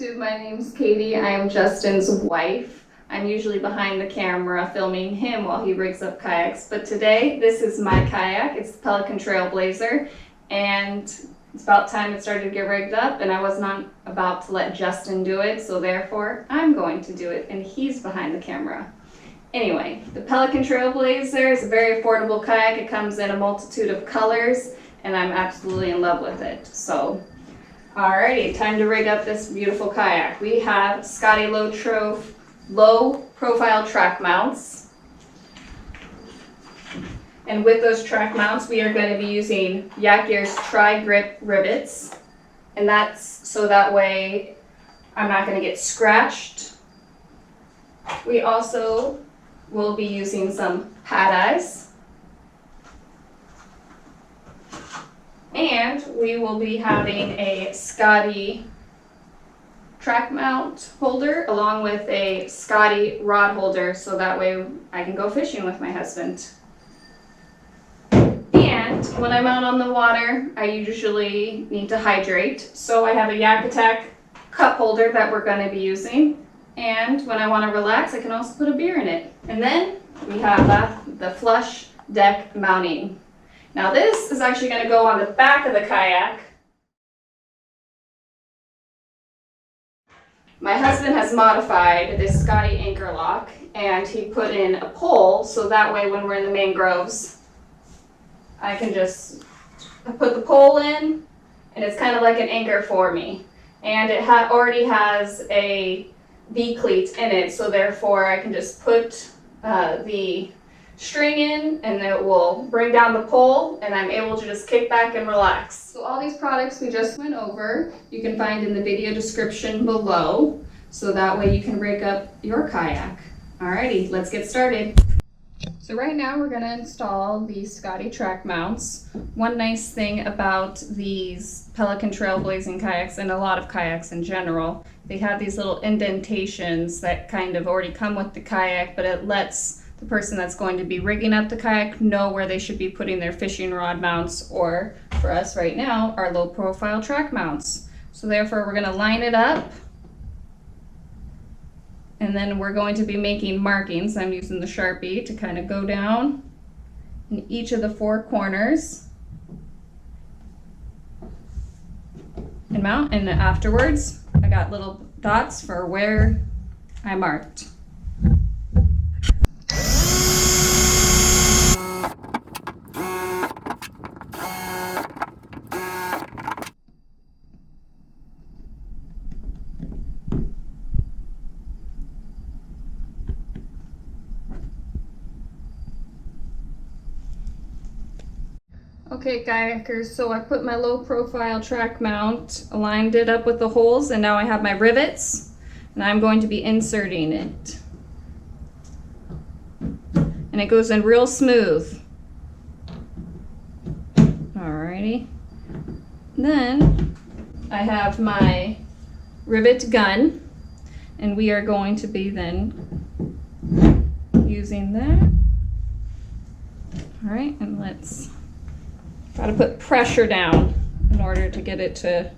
YouTube, my name's Katie. I am Justin's wife. I'm usually behind the camera filming him while he rigs up kayaks, but today this is my kayak. It's the Pelican Trailblazer, and it's about time it started to get rigged up, and I was not about to let Justin do it, so therefore I'm going to do it, and he's behind the camera. Anyway, the Pelican Trailblazer is a very affordable kayak. It comes in a multitude of colors, and I'm absolutely in love with it. So, alrighty, time to rig up this beautiful kayak. We have Scotty low profile track mounts. And with those track mounts, we are going to be using Yak Gear's Tri-Grip rivets. And that's so that way I'm not going to get scratched. We also will be using some pad eyes. And we will be having a Scotty track mount holder along with a Scotty rod holder, so that way I can go fishing with my husband. And when I'm out on the water, I usually need to hydrate, so I have a Yak Attack cup holder that we're going to be using. And when I want to relax, I can also put a beer in it. And then we have the flush deck mounting. Now this is actually going to go on the back of the kayak. My husband has modified this Scotty anchor lock, and he put in a pole so that way when we're in the mangroves, I can just put the pole in, and it's kind of like an anchor for me. And it already has a V-cleat in it, so therefore I can just put the string in and it will bring down the pole, and I'm able to just kick back and relax. So all these products we just went over, you can find in the video description below, so that way you can rig up your kayak. Alrighty, let's get started. So right now we're going to install the Scotty track mounts. One nice thing about these Pelican Trailblazing kayaks, and a lot of kayaks in general, they have these little indentations that kind of already come with the kayak, but it lets the person that's going to be rigging up the kayak know where they should be putting their fishing rod mounts, or for us right now, our low profile track mounts. So therefore we're going to line it up, and then we're going to be making markings. I'm using the Sharpie to kind of go down in each of the four corners and mount, and afterwards I got little dots for where I marked. Okay kayakers, so I put my low profile track mount, aligned it up with the holes, and now I have my rivets, and I'm going to be inserting it. And it goes in real smooth. Alrighty. Then I have my rivet gun, and we are going to be then using that. Alright, and let's got to put pressure down in order to get it to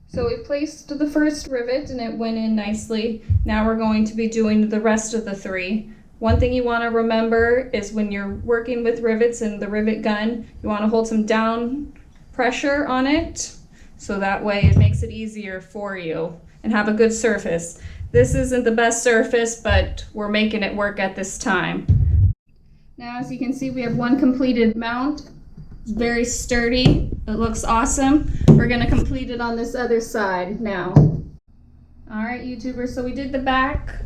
So we placed the first rivet and it went in nicely. Now we're going to be doing the rest of the three. One thing you want to remember is when you're working with rivets and the rivet gun, you want to hold some down pressure on it, so that way it makes it easier for you and have a good surface. This isn't the best surface, but we're making it work at this time. Now as you can see, we have one completed mount. It's very sturdy. It looks awesome. We're going to complete it on this other side now. Alright YouTubers, so we did the back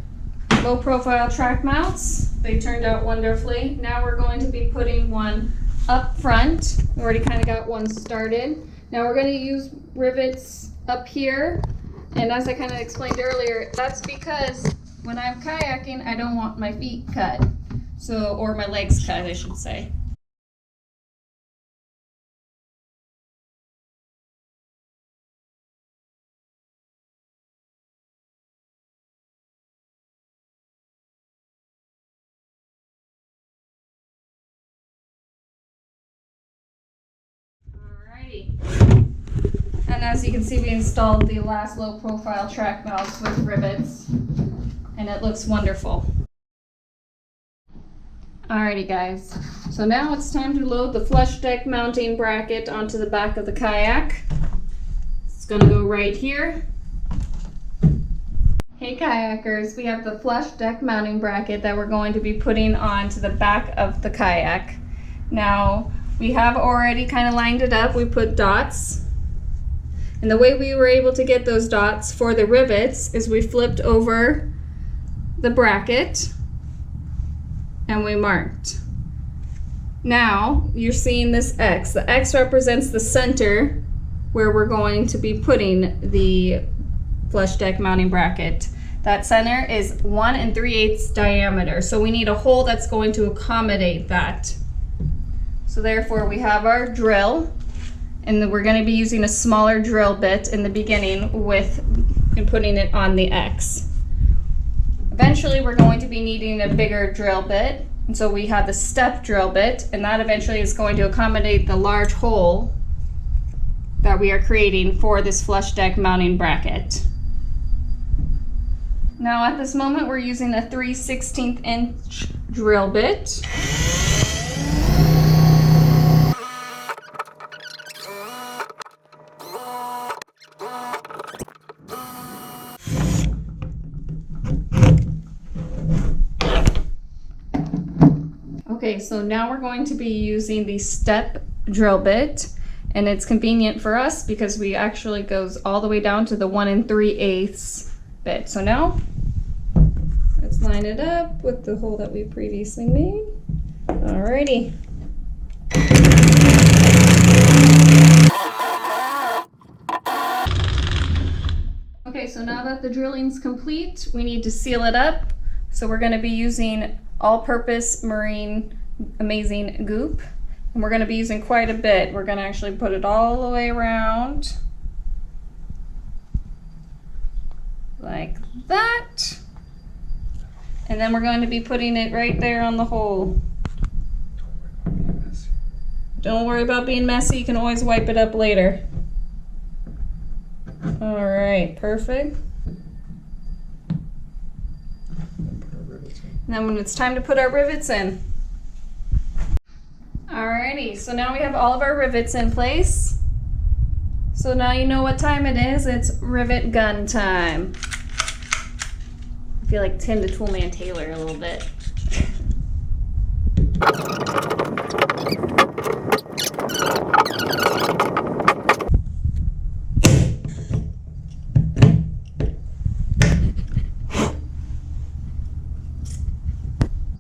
low profile track mounts. They turned out wonderfully. Now we're going to be putting one up front. We already kind of got one started. Now we're going to use rivets up here. And as I kind of explained earlier, that's because when I'm kayaking, I don't want my feet cut. So, or my legs cut, I should say. Alrighty. And as you can see, we installed the last low profile track mounts with rivets, and it looks wonderful. Alrighty guys, so now it's time to load the flush deck mounting bracket onto the back of the kayak. It's gonna go right here. Hey kayakers, we have the flush deck mounting bracket that we're going to be putting onto the back of the kayak. Now, we have already kind of lined it up. We put dots. And the way we were able to get those dots for the rivets is we flipped over the bracket and we marked. Now you're seeing this X. The X represents the center where we're going to be putting the flush deck mounting bracket. That center is 1 3/8 diameter. So we need a hole that's going to accommodate that. So therefore we have our drill, and we're going to be using a smaller drill bit in the beginning and putting it on the X. Eventually we're going to be needing a bigger drill bit, and so we have the step drill bit, and that eventually is going to accommodate the large hole that we are creating for this flush deck mounting bracket. Now at this moment we're using a 3/16 inch drill bit. Okay, so now we're going to be using the step drill bit, and it's convenient for us because we actually goes all the way down to the 1 3/8 bit. So now let's line it up with the hole that we previously made. Alrighty. Okay, so now that the drilling's complete, we need to seal it up. So we're going to be using all-purpose marine amazing goop, and we're going to be using quite a bit. We're going to actually put it all the way around like that, and then we're going to be putting it right there on the hole. Don't worry about being messy, you can always wipe it up later. All right, perfect. And then when it's time to put our rivets in. Alrighty, so now we have all of our rivets in place. So now you know what time it is. It's rivet gun time. I feel like Tim the Toolman Taylor a little bit.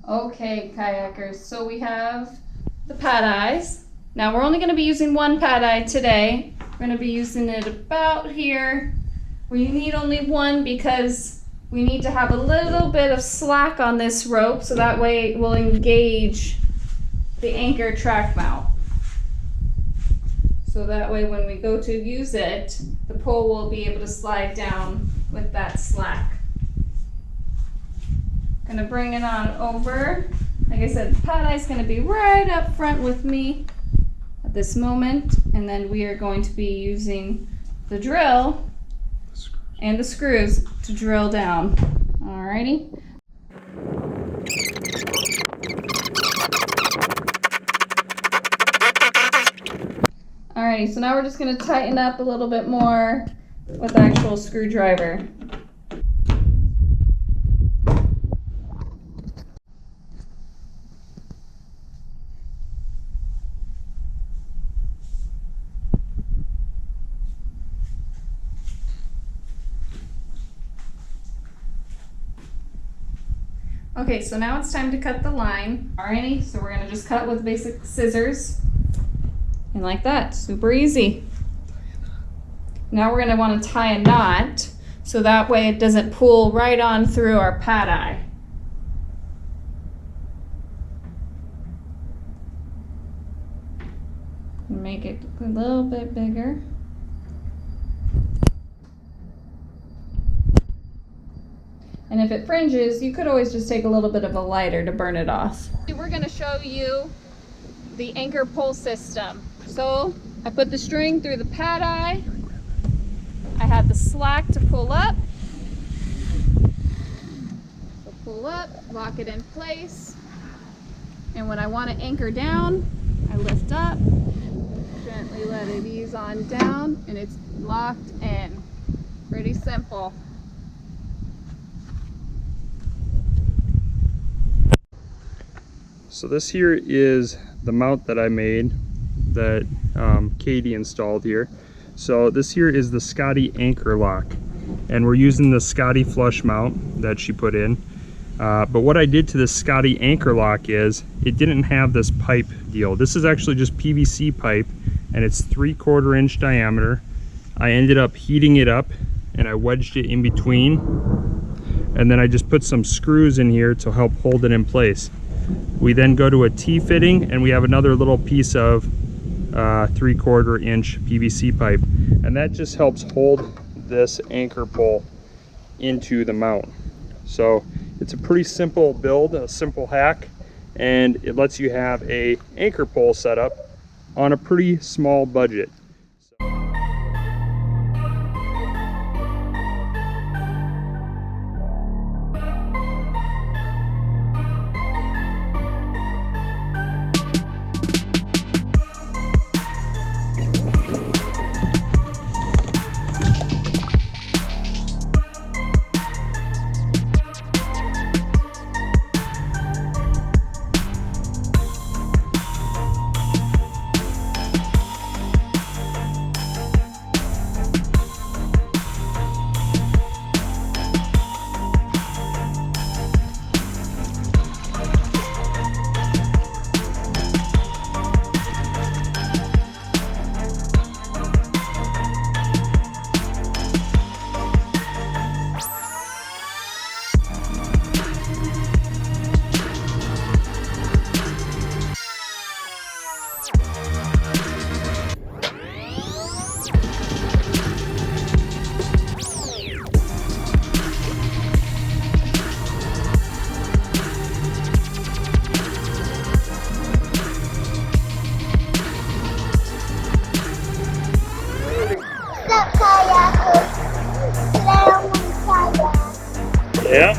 Okay, kayakers, so we have the pad eyes. Now we're only going to be using one pad eye today. We're going to be using it about here. We need only one because we need to have a little bit of slack on this rope, so that way it will engage the anchor track mount. So that way when we go to use it, the pole will be able to slide down with that slack. Gonna bring it on over. Like I said, the pad eye is gonna be right up front with me at this moment, and then we are going to be using the drill and the screws to drill down. Alrighty. Alrighty, so now we're just gonna tighten up a little bit more with the actual screwdriver. Okay, so now it's time to cut the line. Alrighty, so we're gonna just cut with basic scissors. And like that, super easy. Now we're gonna wanna tie a knot so that way it doesn't pull right on through our pad eye. Make it a little bit bigger. And if it fringes, you could always just take a little bit of a lighter to burn it off. We're going to show you the anchor pull system. So I put the string through the pad eye. I have the slack to pull up. So pull up, lock it in place. And when I want to anchor down, I lift up, gently let it ease on down, and it's locked in. Pretty simple. So this here is the mount that I made that Katie installed here. So this here is the Scotty anchor lock, and we're using the Scotty flush mount that she put in. But what I did to this Scotty anchor lock is it didn't have this pipe deal. This is actually just PVC pipe, and it's 3/4 inch diameter. I ended up heating it up and I wedged it in between, and then I just put some screws in here to help hold it in place. We then go to a T-fitting, and we have another little piece of 3/4 inch PVC pipe, and that just helps hold this anchor pole into the mount. So it's a pretty simple build, a simple hack, and it lets you have a anchor pole set up on a pretty small budget. Yeah.